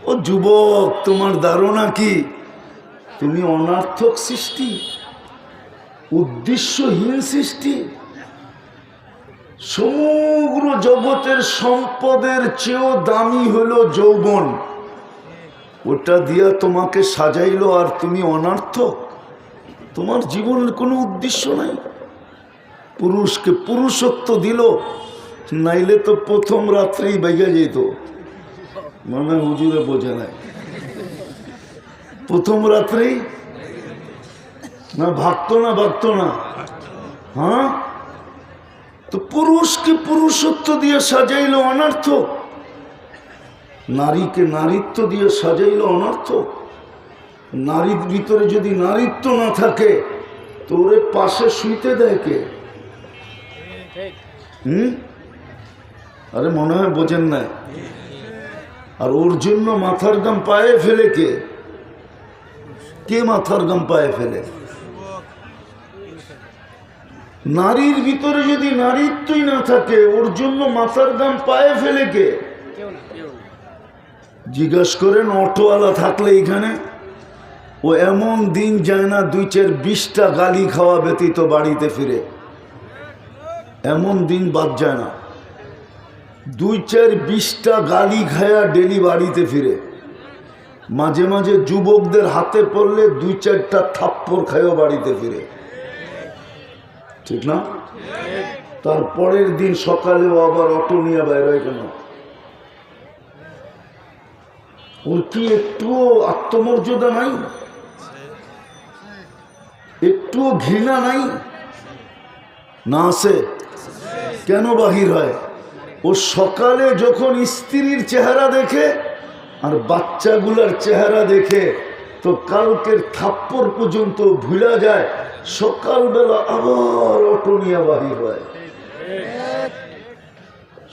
ও যুবক, তোমার ধারণা কি তুমি অনার্থক সৃষ্টি, উদ্দেশ্যহীন সৃষ্টি? সমগ্র জগতের সম্পদের চেয়েও দামি হলো যৌবন। ওটা দিয়া তোমাকে সাজাইলো আর তুমি অনার্থক। তোমার জীবনের কোনো উদ্দেশ্য নাই। পুরুষকে পুরুষত্ব দিল, নাইলে তো প্রথম রাত্রেই বাইগা যেত। মানে হুজুরে বোঝে নাই, প্রথম রাত্রেই না ভাগতো না। হ্যাঁ, তো পুরুষকে পুরুষত্ব দিয়ে সাজাইলো অনার্থক, নারীকে নারীত্ব দিয়ে সাজাইলো অনার্থক। নারীর ভিতরে যদি নারীত্ব না থাকে তো ওরে পাশে শুইতে দেয় কে? আরে মনে হয় বোঝেন না। আর ওর জন্য মাথার গাম পায়ে ফেলে কে? কে মাথার গাম পায়ে ফেলে? নারীর ভিতরে যদি নারীত্বই না থাকে, ওর জন্য মাথার গাম পায়ে ফেলে কে? জিজ্ঞাসা করেন অটোওয়ালা থাকলে এখানে, ও এমন দিন যায় না 2-4-20টা গালি খাওয়া ব্যতীত বাড়িতে ফিরে। এমন দিন বাদ যায় না, 2-4-20টা গালি খায়া ডেলি বাড়িতে ফিরে। মাঝে মাঝে যুবকদের হাতে পড়লে 2-4টা থাপ্পড় খায়ও বাড়িতে ফিরে, ঠিক না? তারপরের দিন সকালেও আবার অটো নিয়ে বাইর হয়। কেন? ওর কি একটুও আত্মমর্যাদা নাই? একটুও ঘৃণা নাই? না আছে? কেন বাহির হয়? ও সকালে যখন স্ত্রীর চেহারা দেখে আর বাচ্চাগুলার চেহারা দেখে তো কালকের থাপ্পড় পর্যন্ত ভুলা যায়, সকালবেলা আবার অটো নিয়ে বাহির হয়।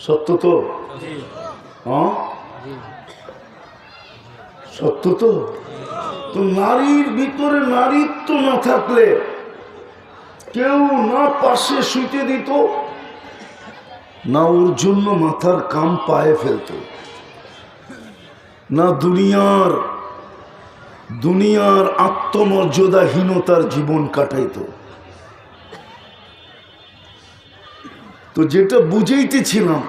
সত্য তো? হ্যাঁ সত্য তো। তো নারীর ভিতরে নারীত্ব না থাকলে কেউ না পাশে শুইতে দিত, না ওর জন্য মাথার কাম পায়ে ফেলত, না দুনিয়ার আত্মমর্যাদাহীনতার জীবন কাটাইত। তো যেটা বুঝাইতেছিলাম,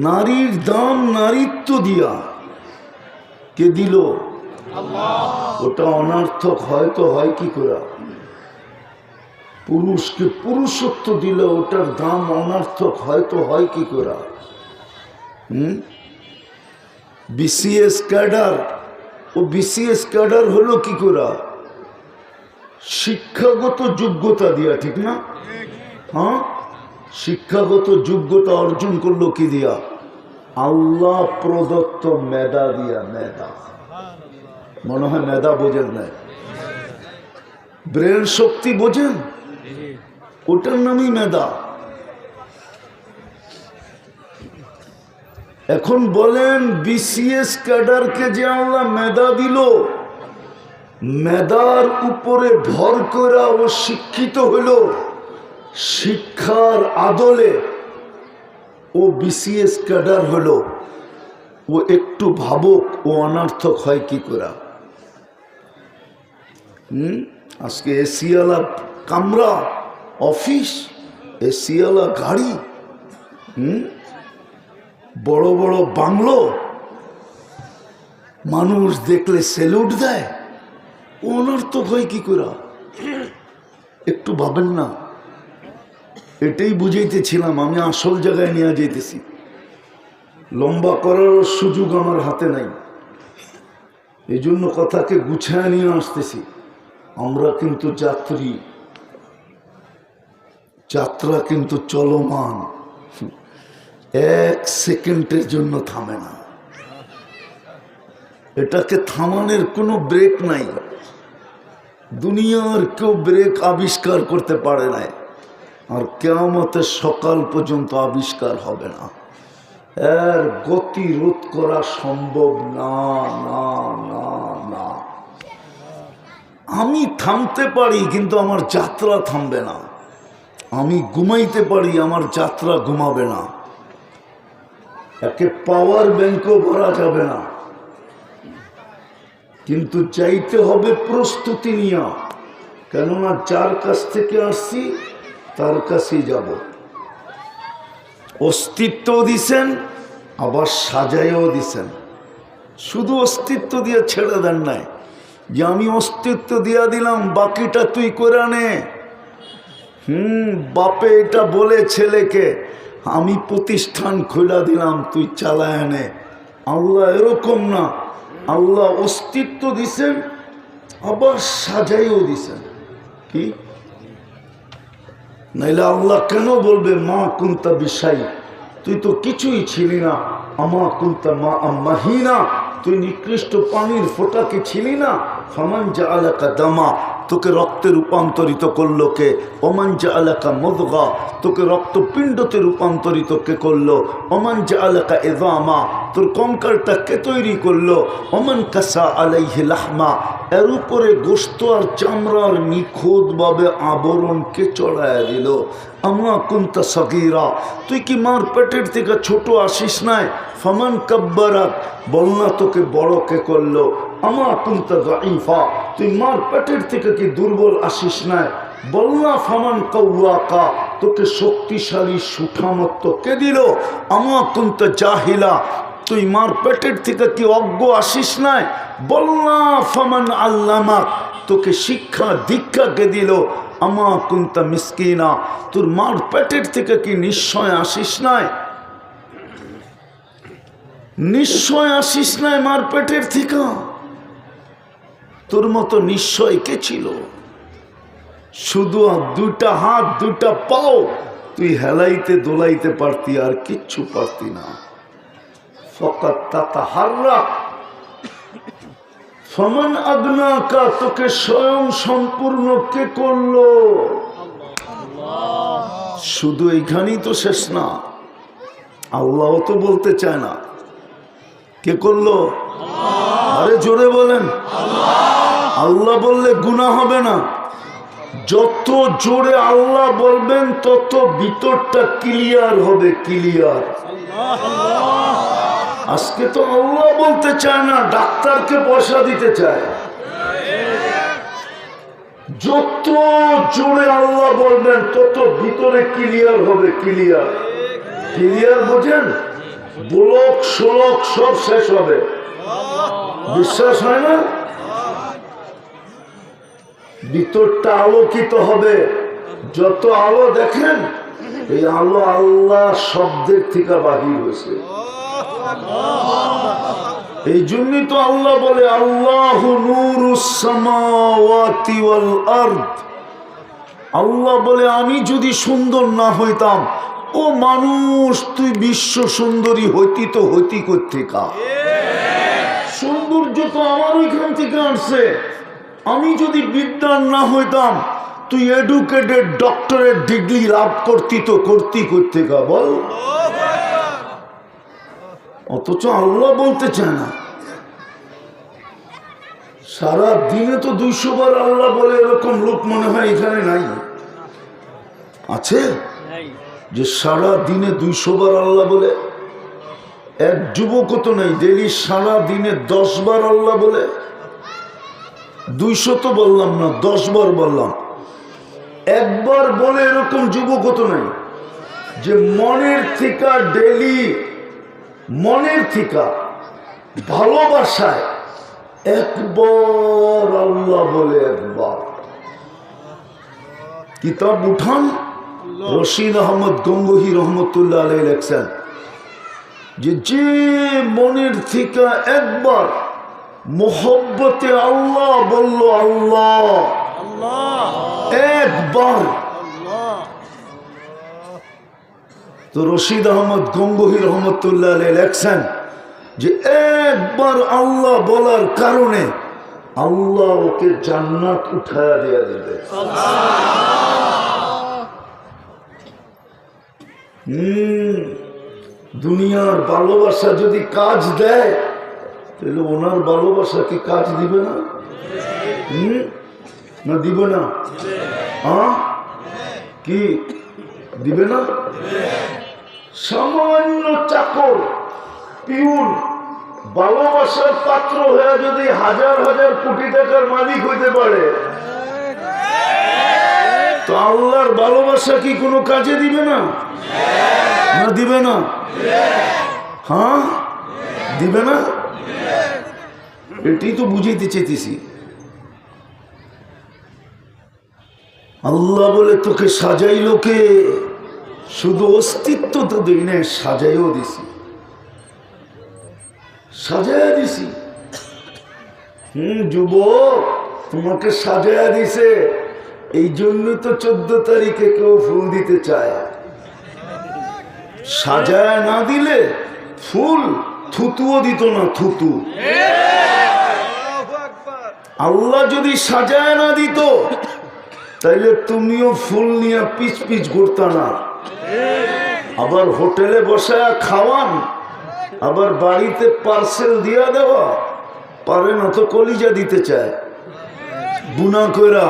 নারীর দাম নারীত্ব দিয়া কে দিল? ওটা অনার্থক হয়তো হয় কি করে? পুরুষকে পুরুষত্ব দিল, ওটার দাম অনার্থক হয়তো হয় কি করে? বিসিএস ক্যাডার, ও বিসিএস ক্যাডার হলো কি করে? শিক্ষাগত যোগ্যতা দিয়া, ঠিক না? হ্যাঁ, শিক্ষাগত যোগ্যতা অর্জন করলো কি দিয়া? আল্লাহ প্রদত্ত মেধা দিয়া। মেধা, মনে হয় মেধা বোঝেন না, ব্রেন শক্তি বোঝেন? ওটার নামই মেধা। এখন বলেন, বিসিএস ক্যাডারকে যে আল্লাহ মেধা দিল, মেধার উপরে ভর করে ও শিক্ষিত হইল, শিক্ষার আদলে ও বিসিএস ক্যাডার হলো, ও একটু ভাবুক ও অনার্থক হয় কি করে? আজকে এসিওয়ালা কামরা, অফিস, এসিওয়ালা গাড়ি, বড় বড় বাংলো, মানুষ দেখলে স্যালুট দেয়, ও অনার্থক হয় কি করে? একটু ভাবেন না। এটাই বুঝাইতেছিলাম, আমি আসল জায়গায় নিয়ে যেতেছি। লম্বা করার সুযোগ আমার হাতে নাই, এই জন্য কথাকে গুছায় নিয়ে আসতেছি। আমরা কিন্তু যাত্রা কিন্তু চলমান, 1 সেকেন্ডের জন্য থামে না। এটাকে থামানোর কোনো ব্রেক নাই। দুনিয়ার কেউ ব্রেক আবিষ্কার করতে পারে নাই, আর কিয়ামতের সকাল পর্যন্ত আবিষ্কার হবে না। এর গতি রোধ করা সম্ভব না, না, না, না। আমি থামতে পারি, কিন্তু আমার যাত্রা থামবে না। আমি ঘুমাইতে পারি, আমার যাত্রা ঘুমাবে না। একে পাওয়ার ব্যাংকও ভরা যাবে না। কিন্তু চাইতে হবে প্রস্তুতি নিয়া, কেননা যার কাছ থেকে আসছি তার কাছেই যাব। অস্তিত্ব দিছেন, আবার সাজাইও দিছেন। শুধু অস্তিত্ব দিয়ে ছেড়ে দেন নাই যে আমি অস্তিত্ব দিয়া দিলাম, বাকিটা তুই করে নে। বাপে এটা বলে ছেলেকে, আমি প্রতিষ্ঠান খোলা দিলাম, তুই চালায় নে। আল্লাহ এরকম না, আল্লাহ অস্তিত্ব দিছেন, আবার সাজাইও দিছেন। কি নাইলে আল্লাহ কেন বলবে মা কুন্তা বিশাই, তুই তো কিছুই ছিলি না। আমা কুন্তা মা মাহিনা, তুই নিকৃষ্ট পানির ফোঁটাকে ছিলি না। ফামান জাআলাকা দামা, তোকে রক্তে রূপান্তরিত করলো কে? ওমান জাআলাকা মুদগা, তোকে রক্তপিণ্ডতে রূপান্তরিত কে করলো? ওমান জাআলাকা ইযামা, তোর কঙ্কালটা কে তৈরি করলো? ওমান কাসা আলাইহি লাহমা, এর উপরে গোশত আর চামড়ার নিখুঁতভাবে আবরণ কে চড়াইয়া দিল? আমা কুন্তা সগীরা, তুই কি মার পেটের থেকে ছোট আসিস নাই? ফামান কাব্বারাক, বলনা তোকে বড় কে করলো? আমা কুন্তা দাঈফা, তুই মার পেটের থেকে কি দুর্বল আসিস নাই? বলনা ফামান কাওয়াকা, তোকে শক্তিশালী সুঠামত্ব কে দিল? আমা কুন্তা জাহিলা, তুই মার পেটের থেকে কি অজ্ঞ আসিস নাই? বলনা ফামান আল্লামাক, তোকে শিক্ষা দীক্ষা কে দিল? আমা কুন্তা মিসকিনা, তোর মার পেটের থেকে কি নিশ্চয় আসিস নাই? নিশ্চয় আসিস নাই মার পেটের থেকে? তোর মতো নিশ্চয় কে ছিল? শুধু দুটা হাত দুটা পাও তুই হেলাইতে দোলাইতে পারতি, আর কিচ্ছু পারতি না। ফকাত তাতাহাররাক ফামান আগনাকা, তোকে স্বয়ং সম্পূর্ণ কে করলো? শুধু এইখানেই তো শেষ না, আল্লাহ তো বলতে চায় না। কে করলো? আরে জোরে বলেন। আল্লাহ বললে গুনাহ হবে না। যত জোরে আল্লাহ বলবেন তত ভিতরটা ক্লিয়ার হবে, ক্লিয়ার। আজকে তো আল্লাহ বলতে চায় না, ডাক্তারকে পয়সা দিতে চায়। যত জোরে আল্লাহ বলবেন তত ভিতরে ক্লিয়ার হবে, ক্লিয়ার। ক্লিয়ার বোঝেন? ব্লক শোলক সব শেষ হবে। বিশ্বাস হয় না? ভিতরটা আলোকিত হবে। যত আলো দেখেন, এই আলো আল্লাহ শব্দের থেকে বাহির হয়েছে। এই জন্যই তো আল্লাহ বলে আল্লাহু নূরুস সামাওয়াতি ওয়াল আরদ। আল্লাহ বলে আমি যদি সুন্দর না হইতাম, ও মানুষ তুই বিশ্ব সুন্দরী হইতি তো হইতি কোত্থেকা? সৌন্দর্য তো আমার ওইখান থেকে আসছে। আমি যদি বিদ্যান না হইতাম, তুই এডুকেটেড ডক্টরের ডিগ্রি লাভ করতি তো করতি কোত্থেকা বল? অথচ আল্লাহ বলতে চায় না। সারা দিনে তো 200 বার আল্লাহ বলে, এরকম লোক মনে হয় এখানে নাই। আছে যে সারা দিনে 200 বার আল্লাহ বলে? এক যুবকও তো নেই ডেলি সারা দিনে 10 বার আল্লাহ বলে। 200 তো বললাম না, 10 বার বললাম। একবার বলে এরকম যুবকও তো নেই যে মনের থেকে ডেলি, মনের থেকে ভালোবাসায় একবার আল্লাহ বলে। একবার কিতাব উঠান, রশিদ আহমদ গঙ্গোহী রহমতুল্লাহ আলাইহি লেখছেন যে যে মনের থেকে একবার মোহব্বতে আল্লাহ বলল, আল্লাহ একবার, তো রশিদ আহমদ গঙ্গোহী রহমতুল্লাহ আলাইহি লেখছেন যে একবার আল্লাহ বলার কারণে আল্লাহ ওকে জান্নাত উঠায়া দেয়া দেবে। দুনিয়ার ভালোবাসা যদি কাজ দেয়, তাহলে ওনার ভালোবাসা কি কাজ দিবে না? না দিবে না? কি দিবে না? সামান্য চাকর পিউন ভালোবাসার পাত্র হয়ে যদি হাজার হাজার কোটি টাকার মালিক হইতে পারে, তো আল্লাহর ভালোবাসা কি কোনো কাজে দিবে না? না দিবে না? হ্যাঁ দিবে না? এটাই তো বুঝাইতে চেয়েছি। আল্লাহ বলে তোকে সাজাইলো কে? শুধু অস্তিত্ব তো দিই না, সাজাইও দিছি, সাজাইয়া দিছি। যুবক, তোমাকে সাজাইয়া দিছে, এই জন্য তো 14 তারিখে কেউ ফুল দিতে চায়। সাজায়া না দিলে ফুল থুতুও দিত না, থুতু। আল্লাহ যদি সাজায়া না দিত তাইলে তুমিও ফুল নিয়ে পিছ পিছ ঘুরতা না। আবার হোটেলে বসায়া খাওয়ান, আবার বাড়িতে পার্সেল দিয়া দেওয়া, পারে না তো কলিজা দিতে চায় বুনা কইরা।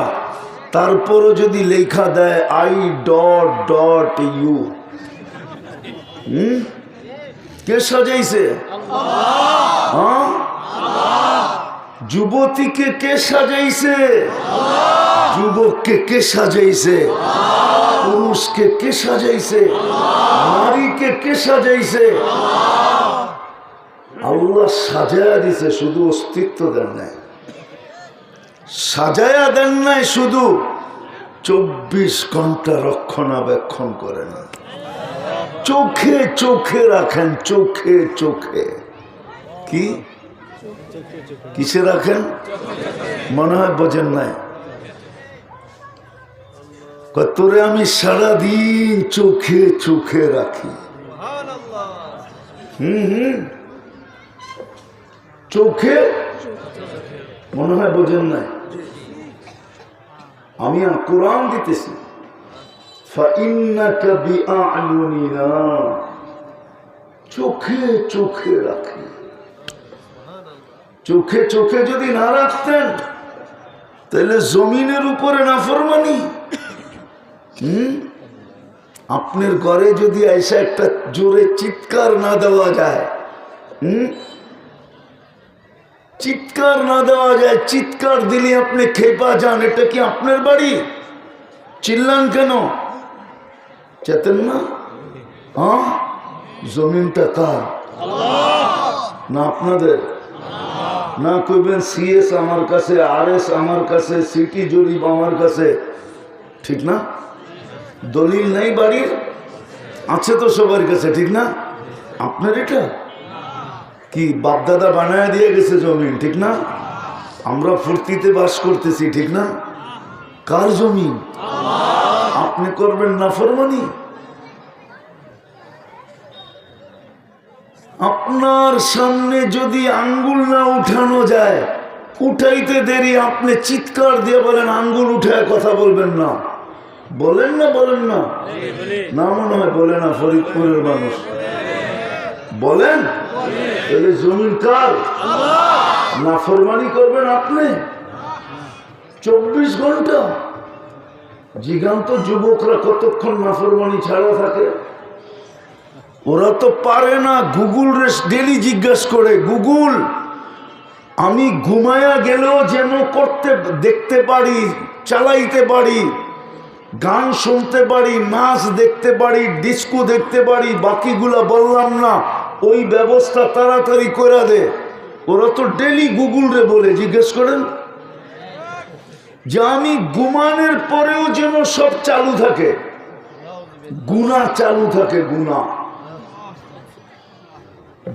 তারপরও যদি লেখা দেয় I.U, কে সাজাইছে? হ্যাঁ, যুবতীকে কে সাজাইছে? যুবককে কে সাজাইছে? পুরুষকে কে সাজাইছে? নারীকে কে সাজাইছে? আল্লাহ সাজায়া দিছে, শুধু অস্তিত্ব দেন নাই। সাজায়া দেন নাই শুধু, 24 ঘন্টা রক্ষণাবেক্ষণ করেন, চোখে চোখে রাখেন, চোখে চোখে। কি কিসে রাখেন? মনে হয় বোঝেন নাই। তোরে আমি সারাদিন চোখে চোখে রাখি। চোখে, মনে হয় বোঝেন নাই। আমি কোরআন দিতেছি, চোখে চোখে রাখি। চোখে চোখে যদি না রাখতেন তাহলে জমিনের উপরে নাফরমানি। আপনার ঘরে যদি এসে একটা জোরে চিৎকার না দেওয়া যায়, চিৎকার না দেওয়া যায়, চিৎকার দিলে আপনি খেপা যান, এটা কি আপনার বাড়ি? চিল্লান কেন? চেতেন না? হ্যাঁ, জমিনটা কার? না আপনাদের? না কইবেন CS আমার কাছে, RS আমার কাছে, সিটি জরিপ আমার কাছে, ঠিক না? দলিল নাই বাড়ির, আছে তো সবার কাছে, ঠিক না? আপনার এটা কি বাপদাদা বানায় দিয়ে গেছে জমিন, ঠিক না? আমরা ফুর্তিতে বাস করতেছি, ঠিক না? কার জমিন? আপনি করবেন নাফরমানি? আপনার সামনে যদি আঙ্গুল না উঠানো যায়, উঠাইতে দেরি, আপনি চিৎকার দিয়ে বলেন আঙ্গুল উঠায় কথা বলবেন না, বলেন না? বলেন না? না মনে হয় বলে না, ফরিদপুরের মানুষ বলেন। তাহলে জমিন কার? নাফরমানি করবেন আপনি 24 ঘন্টা। জিগান্ত যুবকরা কতক্ষণ নাফরমানি ছাড়া থাকে? ওরা তো পারে না। গুগল ডেলি জিজ্ঞাসা করে, গুগল আমি ঘুমায়া গেলেও যেন করতে দেখতে পারি, চালাইতে পারি, গান শুনতে পারি, নাচ দেখতে পারি, ডিস্কো দেখতে পারি, বাকিগুলা বললাম না, ওই ব্যবস্থা তাড়াতাড়ি করে দে। ওরা তো ডেলি গুগল রে বলে, জিজ্ঞেস করেন যে আমি ঘুমানোর পরেও যেন সব চালু থাকে, গুনাহ চালু থাকে, গুনাহ।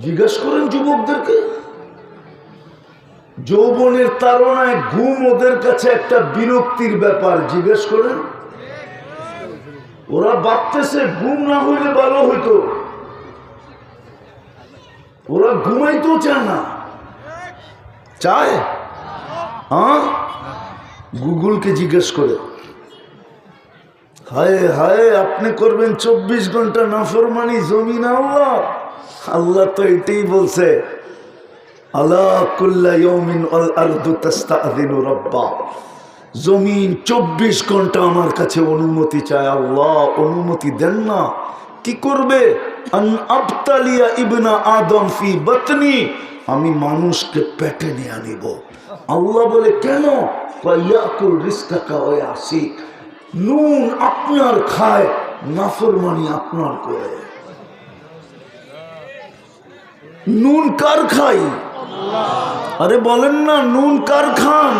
জিজ্ঞেস করেন যুবকদেরকে। যৌবনের তাড়নায় ঘুম ওদের কাছে একটা বিরক্তির ব্যাপার, জিজ্ঞেস করেন। ওরা ভাবতেছে ঘুম না হইলে ভালো হইতো, ওরা ঘুমাইতেও চায় না। চায়? হ্যাঁ, গুগলকে জিজ্ঞেস করে। হায় হায়, আপনি করবেন 24 ঘন্টা নাফরমানি, জমিন আল্লাহ। আল্লাহ তো এটাই বলছে, আলা কুল্লা ইয়াউমিন আল আরদু তাস্তাযিনু রাব্বা। জমিন 24 ঘন্টা আমার কাছে অনুমতি চায়। আল্লাহ অনুমতি দেন না, কি করবে? আন আবতালিয়া ইবনা আদম ফি বাতনি আমি মানুষকে পেটে নিয়ে আনিব। আল্লাহ বলে কেন? ইয়াকুল রিজকাকা ওয়া ইয়াসি, নুন আপনার খায়, নাফরমানি আপনার করে। নুন কার খাই? আরে বলেন না, নুন কার খান?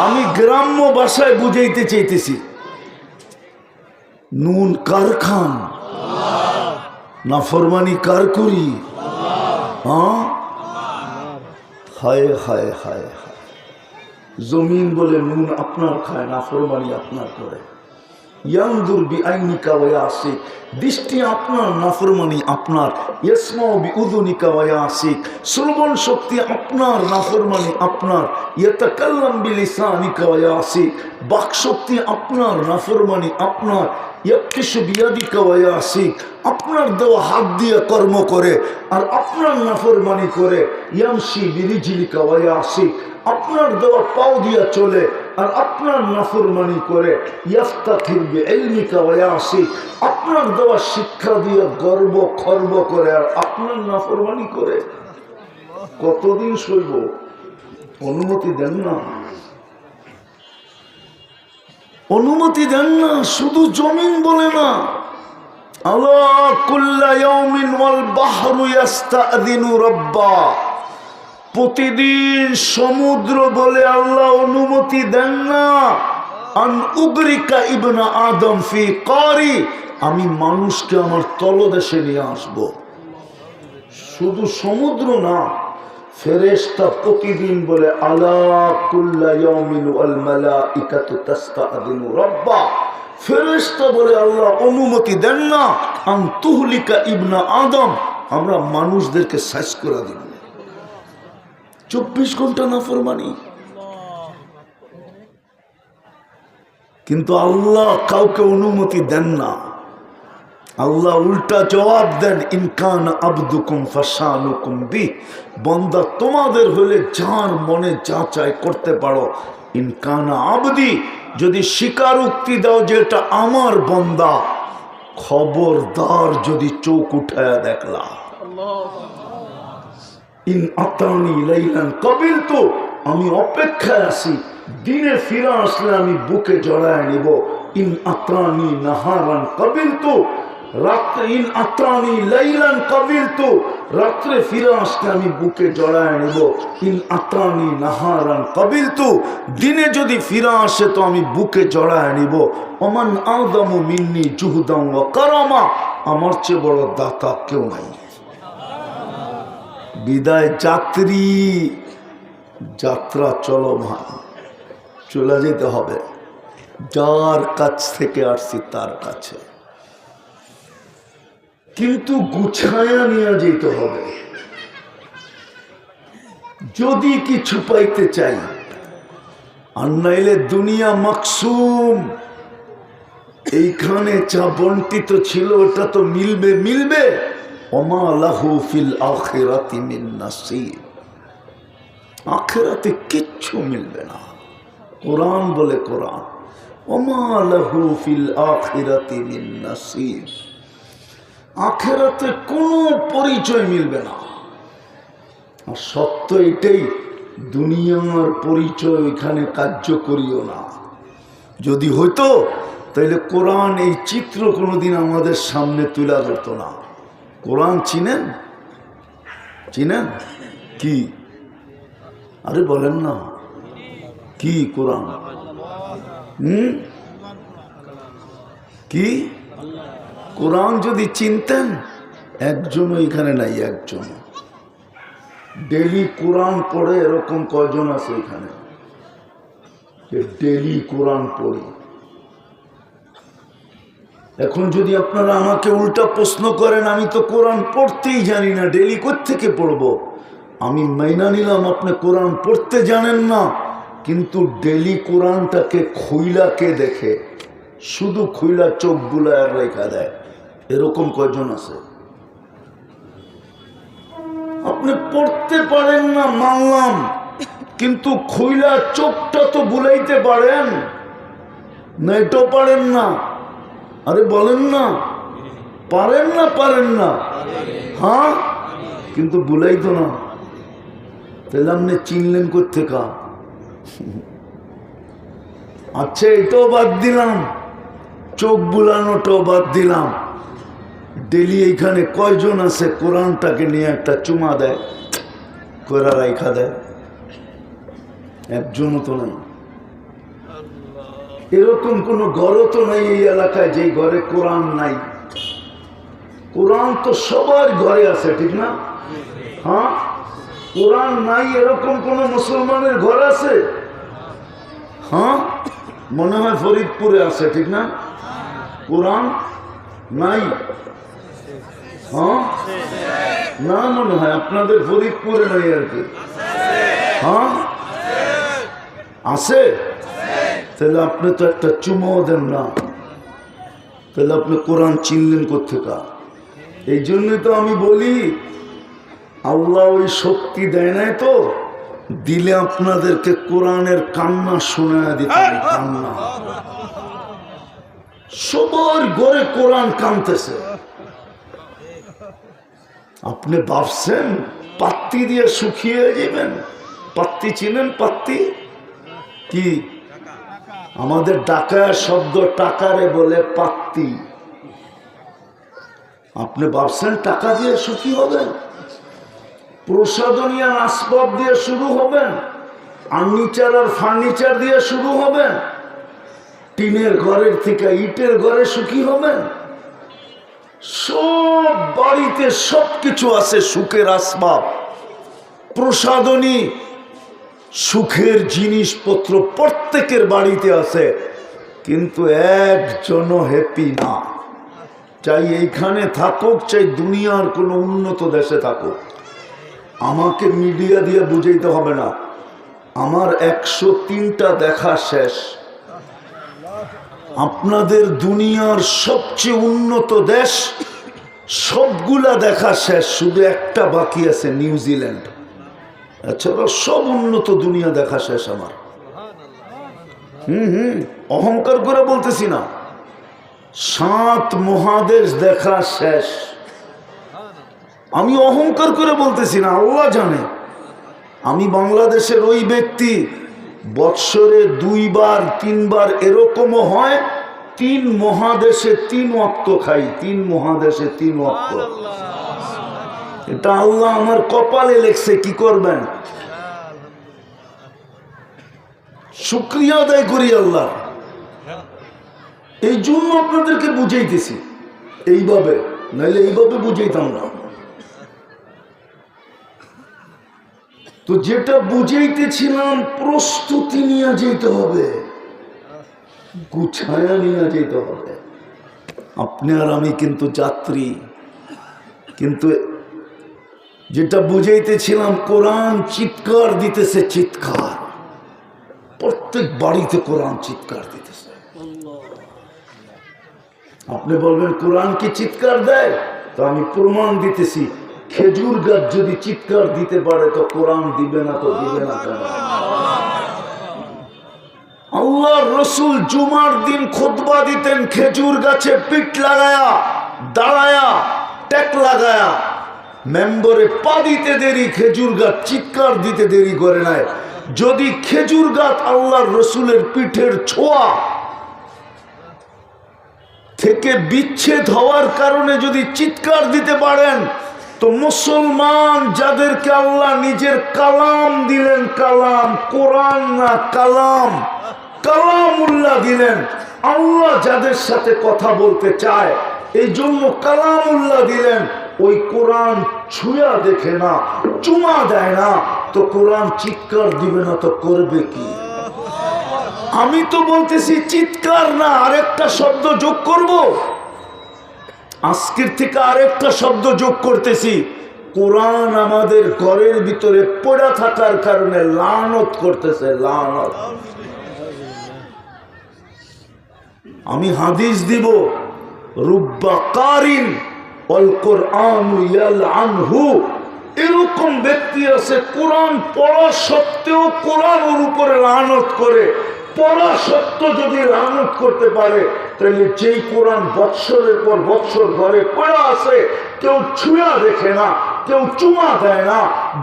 আমি গ্রাম্য ভাষায় বুঝাইতে চাইতেছি, নুন কার খান, নাফরমানি কার করি? হ্যাঁ, হায় হায় হায় হায়। জমিন বলে নুন আপনার খায়, নাফরমানি আপনার করে। ইয়ানজুর বিআইনিকা ওয়া ইয়াসিক, দৃষ্টি আপনার, নাফরমানি আপনার। ইয়াসমাউ বিউযুনিকা ওয়া ইয়াসিক, শ্রবণ শক্তি আপনার, নাফরমানি আপনার। ইয়াতাকাল্লাম বিলিসানিকা ওয়া ইয়াসিক, বাক শক্তি আপনার, নাফরমানি আপনার। ইয়াবতিশু বিয়াদিকা ওয়া ইয়াসিক, আপনার দেওয়া হাত দিয়ে কর্ম করে আর আপনার নাফরমানি করে। ইয়ামশি বিরিজলিকা ওয়া ইয়াসিক, আপনার দেওয়া পাও দিয়া চলে আর আপনার নাফরমানি করে। ইয়াফতাখির বিইলমিকা ওয়া ইয়াসিক, আপনার দেওয়া শিক্ষা দিয়ে গর্ব খর্ব করে আর আপনার নাফরমানি করে। কতদিন সইব? অনুমতি দেন না, অনুমতি দেন না। শুধু জমিন বলে না, আলা কুল্লা ইয়াউমিন ওয়াল বাহরু ইস্তাযিনু রাব্বা, প্রতিদিন সমুদ্র বলে আল্লাহ অনুমতি দেন না। আন উগরিকা ইবনা আদম ফি কারি, আমি মানুষকে আমার তলদেশে নিয়ে আসব। শুধু সমুদ্র না, ফেরেশতা প্রতিদিন বলে আলা কুল্লা ইয়াউমিন ওয়াল মালাইকাতু তাস্তাযিনু রাব্বা, ফেরেশতা বলে আল্লাহ অনুমতি দেন না আন তুহলিকা ইবনা আদম, আমরা মানুষদেরকে শেষ করে দিব। 24 ঘন্টা নাফরমানি। কিন্তু আল্লাহ কাউকে অনুমতি দেন না। আল্লাহ উল্টা জবাব দেন, ইনকান আবদুকুম ফাশানুকুম বি, বান্দা তোমাদের হলে যার মনে যা চায় করতে পারো। ইনকানা আবদি, যদি স্বীকারোক্তি দাও যে এটা আমার বান্দা, খবরদার যদি চোখ উঠায়া দেখলা। ইন আতানি লাইলান কাবিলতু, আমি অপেক্ষায় আছি, দিনে ফিরে আসলে আমি বুকে জড়ায় নিব। ইন আতানি নাহারান কাবিলতু, রাত্রে, ইন আতানি লাইলান কাবিলতু, রাত্রে ফিরে আসলে আমি বুকে জড়ায় নিব। ইন আতানি নাহারান কাবিলতু, দিনে যদি ফিরে আসে তো আমি বুকে জড়ায় নিব। ওমান আযমু মিন্নি জুহদান ওয়া কারামা, আমার চেয়ে বড় দাতা কেউ নাই। বিদায় যাত্রী, যাত্রা চলমান, চলে যেতে হবে। যার কাছ থেকে আসছি তার কাছে, কিন্তু গুছায়া নিয়ে যেতে হবে। যদি কিছু পাইতে চাই, আর নাইলে দুনিয়া মাকসুম। এইখানে যা বন্টিত ছিল ওটা তো মিলবে মিলবে। ওমা লাহু ফিল আখিরাতি মিন নাসিব, আখিরাতে কিচ্ছু মিলবে না। কোরআন বলে, কোরআন ওমা লাহু ফিল আখিরাতি মিন নাসিব, আখিরাতে কোনো পরিচয় মিলবে না। আর সত্য এটাই, দুনিয়ার পরিচয় এখানে কার্যকরীও না। যদি হইতো তাহলে কোরআন এই চিত্র কোনোদিন আমাদের সামনে তুলে ধরতো না। কোরআন চিনেন? চিনেন কি? আরে বলেন না কি কোরআন? কি কোরআন যদি চিনতেন, একজনও এখানে নাই, একজন। ডেলি কোরআন পড়ে এরকম কয়জন আছে এখানে যে ডেলি কোরআন পড়ি? এখন যদি আপনারা আমাকে উল্টা প্রশ্ন করেন, আমি তো কোরআন পড়তেই জানি না, ডেলি কোত্থেকে পড়বো? আমি মাইনা নিলাম আপনি কোরআন পড়তে জানেন না, কিন্তু ডেলি কোরআনটাকে খুইলাকে দেখে, শুধু খুইলা চোখ বুলায় রেখা দেয়, এরকম কয়জন আছে? আপনি পড়তে পারেন না মানলাম, কিন্তু খুইলা চোখটা তো বুলাইতে পারেন না, এটাও পারেন না। আরে বলেন না, পারেন না? পারেন না? হ্যাঁ, কিন্তু বুলাইতো না। তাহলে আপনি চিনলেন কোথেকা? আচ্ছা, এটাও বাদ দিলাম, চোখ বুলানোটাও বাদ দিলাম। ডেলি এইখানে কয়জন আছে কোরআনটাকে নিয়ে একটা চুমা দেয়, কোরআন রাইখা দেয়? একজনও তো নাই। এরকম কোন ঘরও তো নাই এই এলাকায় যে ঘরে কোরআন নাই। কোরআন তো সবার ঘরে আছে, ঠিক না? হ্যাঁ, কোরআন নাই এরকম কোন মুসলমানের ঘর আছে? হ্যাঁ, মনে হয় ফরিদপুরে আছে, ঠিক না? কোরআন নাই? হ্যাঁ, না, মনে হয় আপনাদের ফরিদপুরে নাই আর কি। হ্যাঁ, আছে? তাহলে আপনি তো একটা চুমাও দেন না, তাহলে আপনি কোরআন চিনলেন কোথেকা? এই জন্যই তো আমি বলি, আল্লাহ ওই শক্তি দেয় নাই তো, দিলে আপনাদেরকে কোরআনের কান্না শোনায় দিতেন। কান্না সবার ঘরে কোরআন কানতেছে। আপনি ভাবছেন পাত্তি দিয়ে শুকিয়ে যাবেন? পাত্তি চিনেন? পাত্তি কি? আমাদের ডাকায় শব্দ টাকারে বলে পাত্তি। আপনি ভাবছেন টাকা দিয়ে সুখী হবেন? প্রসাদনীয় আসবাব দিয়ে শুরু হবেন, ফার্নিচার আর ফার্নিচার দিয়ে শুরু হবেন, টিনের ঘরের থেকে ইটের ঘরে সুখী হবেন? সব বাড়িতে সবকিছু আছে, সুখের আসবাব, প্রসাদনী, সুখের জিনিসপত্র প্রত্যেকের বাড়িতে আছে, কিন্তু একজনও হ্যাপি না। চাই এইখানে থাকুক, চাই দুনিয়ার কোনো উন্নত দেশে থাকুক। আমাকে মিডিয়া দিয়ে বুঝাইতে হবে না, আমার 103টা দেখা শেষ। আপনাদের দুনিয়ার সবচেয়ে উন্নত দেশ সবগুলা দেখা শেষ, শুধু একটা বাকি আছে, নিউজিল্যান্ড। এছাড়া সব উন্নত দুনিয়া দেখা শেষ আমার। অহংকার করে বলতেছি না, 7 মহাদেশ দেখা শেষ। আমি অহংকার করে বলতেছি না, আল্লাহ জানে। আমি বাংলাদেশের ওই ব্যক্তি, বৎসরে 2 বার 3 বার এরকমও হয় 3 মহাদেশে 3 ওয়াক্ত খাই। 3 মহাদেশে 3 ওয়াক্ত। এটা আল্লাহ আমার কপালে লেখছে, কি করবেন? শুকরিয়া আদায় করি আল্লাহ। এই জন্য আপনাদেরকে বুঝাইতেছি এইভাবে, নাহলে এইভাবে বুঝাইতাম না। তো যেটা বুঝাইতেছিলাম, প্রস্তুতি নিয়ে যেতে হবে, গুছায়া নিয়ে যেতে হবে। আপনি আর আমি কিন্তু যাত্রী। কিন্তু যেটা বুঝাইতেছিলাম, কোরআন চিৎকার দিতেছে, চিৎকার। প্রত্যেক বাড়িতে কোরআন চিৎকার দিতেছে। আপনি বলবেন কোরআন কি চিৎকার দেয়? তো আমি প্রমাণ দিতেছি, খেজুর গাছ যদি চিৎকার দিতে পারে তো কোরআন দিবে না? তো দিবে না কেন? আল্লাহর রাসূল জুমার দিন খুতবা দিতেন, খেজুর গাছে পিঠ লাগায়া, দাঁড়ায়া, টেক লাগায়া। মেম্বরে পা দিতে দেরি, খেজুর গাছ চিৎকার দিতে দেরি করে নাই। যদি খেজুর গাছ আল্লাহর রাসূলের পিঠের ছোঁয়া থেকে বিচ্ছেদ হওয়ার কারণে যদি চিৎকার দিতে পারেন, তো মুসলমান যাদেরকে আল্লাহ নিজের কালাম দিলেন, কালাম, কোরআন না কালাম, কালামুল্লাহ দিলেন, আল্লাহ যাদের সাথে কথা বলতে চায় এই জন্য কালামুল্লাহ দিলেন, ওই কোরআন ছুঁয়া দেখে না, চুমা দেয় না, তো কোরআন চিৎকার দিবে না তো করবে কি? আমি তো বলতেছি চিৎকার না, আরেকটা শব্দ যোগ করব। আজকের থেকে আরেকটা শব্দ যোগ করতেছি। কোরআন আমাদের ঘরের ভিতরে পড়া থাকার কারণে লানত করতেছে, লানত। আমি হাদিস দিব, রুব্বা কারিন ওয়াল কুরআনু ইয়ালআনহু। এরকম ব্যক্তি আছে, কোরআন পড়া সত্ত্বেও কোরআন ওর উপরে লানত করে। পড়া সত্ত্বেও যদি লানত করতে পারে, তাহলে যেই কোরআন বৎসরের পর বৎসর ঘরে পড়া আছে, কেউ ছুঁয়া দেখে না, কেউ চুমা দেয় না,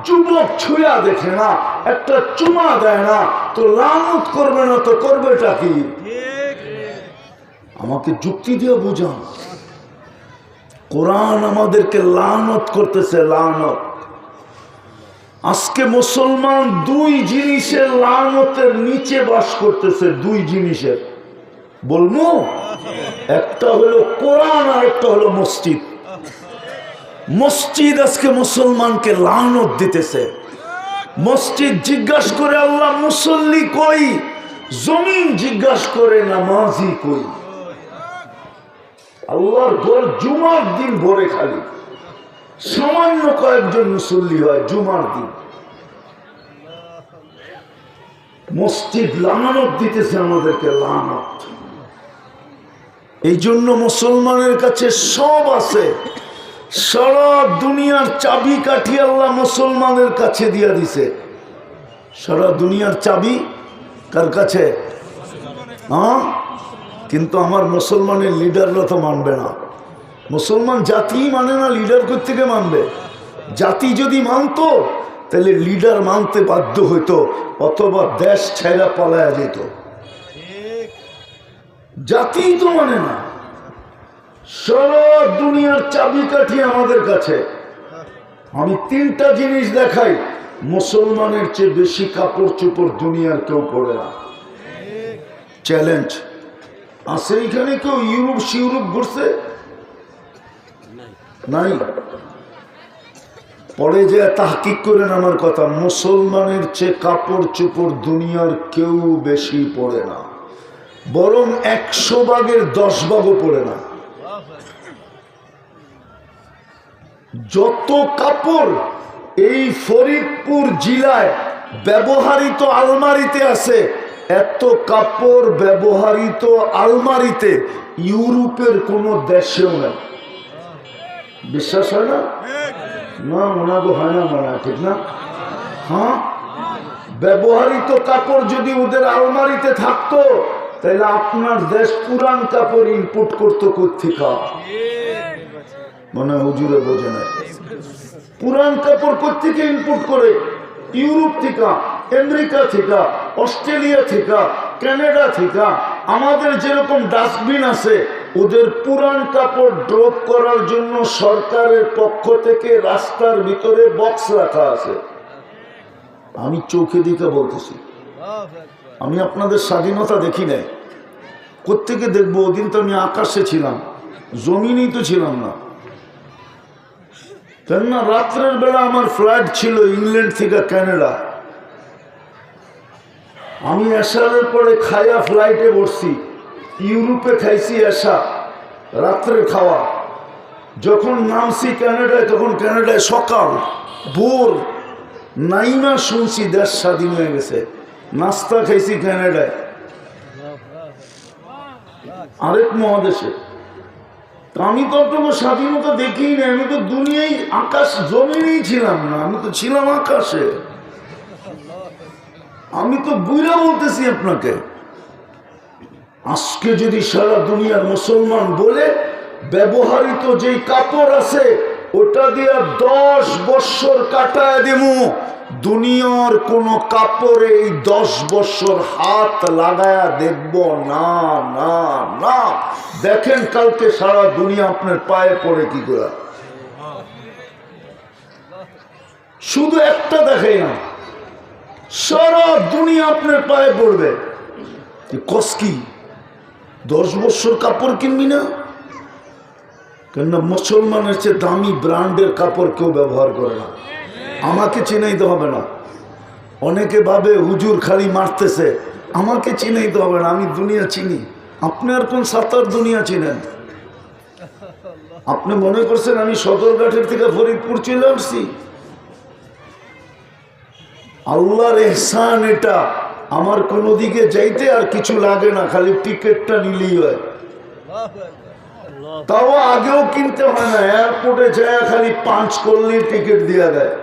যুবক ছুঁয়া দেখে না, একটা চুমা দেয় না, তো লানত করবে না তো করবেটা কি? আমাকে যুক্তি দিয়ে বুঝান। কোরআন আমাদেরকে লানত করতেছে, লানত। আজকে মুসলমান দুই জিনিসের লানতের নিচে বাস করতেছে, দুই জিনিসের বলবো, একটা হলো কোরআন আর একটা হলো মসজিদ। মসজিদ আজকে মুসলমানকে লানত দিতেছে। মসজিদ জিজ্ঞাসা করে আল্লাহ মুসল্লি কই, জমিন জিজ্ঞাসা করে নামাজি কই। আল্লাহর ঘর জুমার দিন ভরে খালি, সামান্য কয়েকজন মুসল্লি হয় জুমার দিন। মসজিদ লানত দিতেছে আমাদেরকে, লানত। এই জন্য মুসলমানের কাছে সব আছে, সারা দুনিয়ার চাবি কাঠি আল্লাহ মুসলমানের কাছে দিয়া দিছে। সারা দুনিয়ার চাবি কার কাছে? হ্যাঁ, কিন্তু আমার মুসলমানের লিডাররা তো মানবে না। মুসলমান জাতি মানে না, লিডার কোত্থেকে মানবে? জাতি যদি মানতো তাহলে লিডার মানতে বাধ্য হইতো, অথবা দেশ ছেড়া পালায়া যেত। জাতি তো মানে না। সারা দুনিয়ার চাবিকাঠি আমাদের কাছে। আমি তিনটা জিনিস দেখাই, মুসলমানের চেয়ে বেশি কাপড় চোপড় দুনিয়ার কেউ পড়ে না। চ্যালেঞ্জ আছে। এখানে কেউ ইউরোপ সিউরোপ ঘুরছে? নাই। পরে যে তাহকিক করেন আমার কথা, মুসলমানের চেয়ে কাপড় চোপড় দুনিয়ার কেউ বেশি পড়ে না, বরং 100 ভাগের 10 ভাগও পড়ে না। যত কাপড় এই ফরিদপুর জেলায় ব্যবহৃত আলমারিতে আছে, এত কাপড় ব্যবহৃত আলমারিতে ইউরোপের কোনো দেশেও নেই। বিশ্বাস হয় না? না ওনাগো হয় না, মনে হয় ঠিক না? হ্যাঁ, ব্যবহৃত কাপড় যদি ওদের আলমারিতে থাকতো তাহলে আপনার দেশ পুরান কাপড় ইম্পোর্ট করতো কোত্থেকে? মনে হয় হুজুরে বোঝে না। পুরান কাপড় কোত্থেকে ইম্পোর্ট করে? ইউরোপ থেকে, আমেরিকা থেকে, অস্ট্রেলিয়া থেকে, কানাডা থেকে। আমাদের যেরকম ডাস্টবিন আছে, ওদের পুরান কাপড় ড্রপ করার জন্য সরকারের পক্ষ থেকে রাস্তার ভিতরে বক্স রাখা আছে। আমি চোখে দিকে বলতেছি, আমি আপনাদের স্বাধীনতা দেখি নাই। কোত্থেকে দেখবো? ওদিন তো আমি আকাশে ছিলাম, জমিনেই তো ছিলাম না। কেননা রাত্রের বেলা আমার ফ্লাইট ছিল ইংল্যান্ড থেকে কানাডা। আমি এশারের পরে খায়া ফ্লাইটে বসছি, ইউরোপে খাইছি এশা, রাত্রের খাওয়া। যখন নামছি কানাডায়, তখন কানাডায় সকাল ভোর, নাইমা শুনছি দেশ স্বাধীন হয়ে গেছে। নাস্তা খাইছি কানাডায়, আরেক মহাদেশে। আমি তো আপনাকে স্বাধীনতা দেখি না, আমি তো দুনিয়ায় আকাশ জমিনেই ছিলাম না, আমি তো ছিলাম আকাশে। আমি তো বুঝা বলতেছি আপনাকে। আজকে যদি সারা দুনিয়ার মুসলমান বলে ব্যবহৃত যেই কাপড় আছে ওটা দিয়ে 10 বৎসর কাটায় দেবো, দুনিয়ার কোন কাপড়ে এই 10 বৎসর হাত লাগায়া দেখব না, না, না। দেখেন কালকে সারা দুনিয়া আপনার পায়ে পড়ে কি করে। শুধু একটা দেখাই না, সারা দুনিয়া আপনার পায়ে পড়বে। কসকি 10 বৎসর কাপড় কিনবি না? কেননা মুসলমানের চেয়ে দামি ব্র্যান্ডের কাপড় কেউ ব্যবহার করে না। আমাকে চিনাইতে হবে না। অনেকে ভাবে হুজুর খালি মারতেছে, আমাকে চিনাইতে হবে না, আমি দুনিয়া চিনি। আপনি আর কোন সাতার দুনিয়া চিনেন? আপনি মনে করছেন আমি সদরঘাটের থেকে ফরিদপুর চলে আসছি? আল্লাহর এহসান এটা। আমার কোনো দিকে যাইতে আর কিছু লাগে না, খালি টিকিটটা নিলেই হয়। তাও আগেও কিনতে হয় না, এয়ারপোর্টে যায় খালি পাঞ্চ করলেই টিকিট দেওয়া দেয়।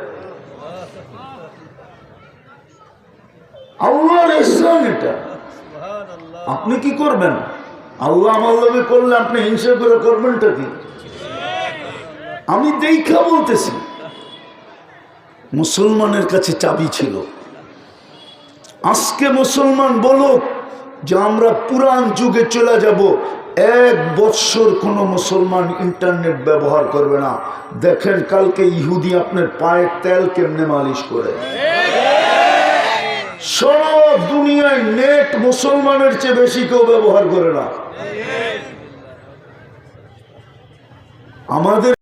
আল্লাহর ইহসান এটা। আপনি কি করবেন? আল্লাহ আমার লগে করলে আপনি হিংসা করে করবেনটা কি? আমি দেখা বলতেছি, মুসলমানের কাছে চাবি ছিল। আজকে মুসলমান বলুক যে আমরা পুরান যুগে চলে যাব, 1 বৎসর কোনো মুসলমান ইন্টারনেট ব্যবহার করবে না। দেখেন কালকে ইহুদি আপনার পায়ের তেল কেমনে মালিশ করে। সব দুনিয়ায় নেট মুসলমানের চেয়ে বেশি কেউ ব্যবহার করে না। আমাদের